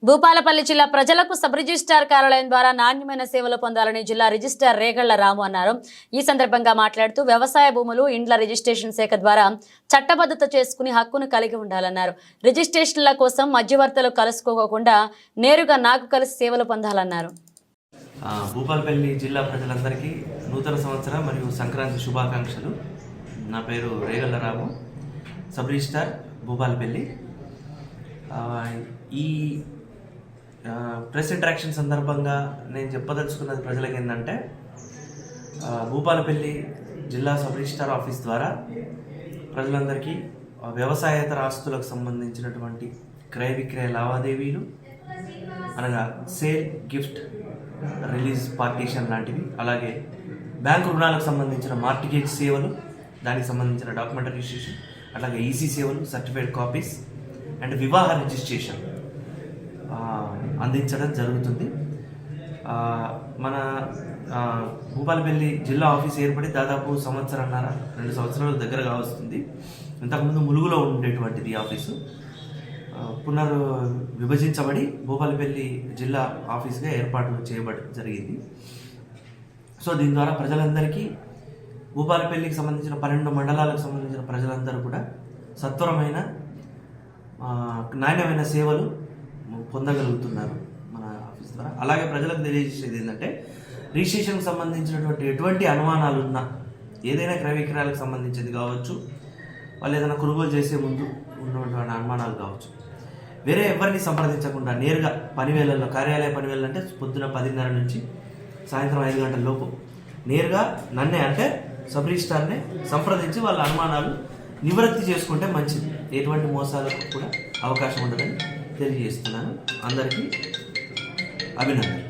భూపాలపల్లి జిల్లా ప్రజలకు sub registrar కార్యాలయం ద్వారా నాణ్యమైన సేవలు పొందాలని జిల్లా రిజిస్ట్రార్ రేగళ్ల రాము అన్నారు. ఈ సందర్భంగా మాట్లాడుతూ వ్యవసాయ భూములు ఇండ్ల రిజిస్ట్రేషన్ శాఖ ద్వారా చట్టబద్ధత చేసుకుని హక్కును కలిగి ఉండాలన్నారు. రిజిస్ట్రేషన్ల కోసం మధ్యవర్తులు కలుసుకోకుండా నేరుగా నాకు కలిసి సేవలు పొందాలన్నారు. భూపాలపల్లి జిల్లా ప్రజలందరికీ నూతన సంవత్సరం మరియు సంక్రాంతి శుభాకాంక్షలు. నా పేరు రేగళ్ల రాము, సబ్ రిజిస్ట్రార్ భూపాలపల్లి. ఈ ప్రెస్ ఇంటరాక్షన్ సందర్భంగా నేను చెప్పదలుచుకున్నది ప్రజలకు ఏంటంటే, భూపాలపల్లి జిల్లా సబ్ రిజిస్ట్రార్ ఆఫీస్ ద్వారా ప్రజలందరికీ వ్యవసాయేతర ఆస్తులకు సంబంధించినటువంటి క్రయ విక్రయ లావాదేవీలు అనగా సేల్, గిఫ్ట్, రిలీజ్, పార్టీషన్ లాంటివి, అలాగే బ్యాంకు రుణాలకు సంబంధించిన మార్టిగేజ్ సేవలు, దానికి సంబంధించిన డాక్యుమెంట్ రిజిస్ట్రేషన్, అలాగే ఈసీ సేవలు, సర్టిఫైడ్ కాపీస్ అండ్ వివాహ రిజిస్ట్రేషన్ అందించడం జరుగుతుంది. మన భూపాలపల్లి జిల్లా ఆఫీస్ ఏర్పడి దాదాపు 1.5 సంవత్సరాల 2 సంవత్సరాల దగ్గరగా వస్తుంది. ఇంతకుముందు ములుగులో ఉండేటువంటిది ఆఫీసు విభజించబడి భూపాలపల్లి జిల్లా ఆఫీస్గా ఏర్పాటు చేయబడి జరిగింది. సో దీని ద్వారా ప్రజలందరికీ, భూపాలపల్లికి సంబంధించిన 12 మండలాలకు సంబంధించిన ప్రజలందరూ కూడా సత్వరమైన నాణ్యమైన సేవలు పొందగలుగుతున్నారు మన ఆఫీస్ ద్వారా. అలాగే ప్రజలకు తెలియజేసేది ఏంటంటే, రిజిస్ట్రేషన్కి సంబంధించినటువంటి ఎటువంటి అనుమానాలు ఉన్నా, ఏదైనా క్రయ విక్రయాలకు సంబంధించింది కావచ్చు, వాళ్ళు ఏదైనా కొనుగోలు చేసే ముందు ఉన్నటువంటి అనుమానాలు కావచ్చు, వేరే ఎవరిని సంప్రదించకుండా నేరుగా పనివేళల్లో, కార్యాలయ పనివేళలు అంటే పొద్దున 10:30 నుంచి సాయంత్రం 5 గంటల లోపు నేరుగా నన్నే, అంటే సబ్ రిజిస్ట్రార్నే సంప్రదించి వాళ్ళ అనుమానాలు నివృత్తి చేసుకుంటే మంచిది. ఎటువంటి మోసాలకు కూడా అవకాశం ఉండదని తెలియజేస్తున్నాను. అందరికీ అభినందనలు.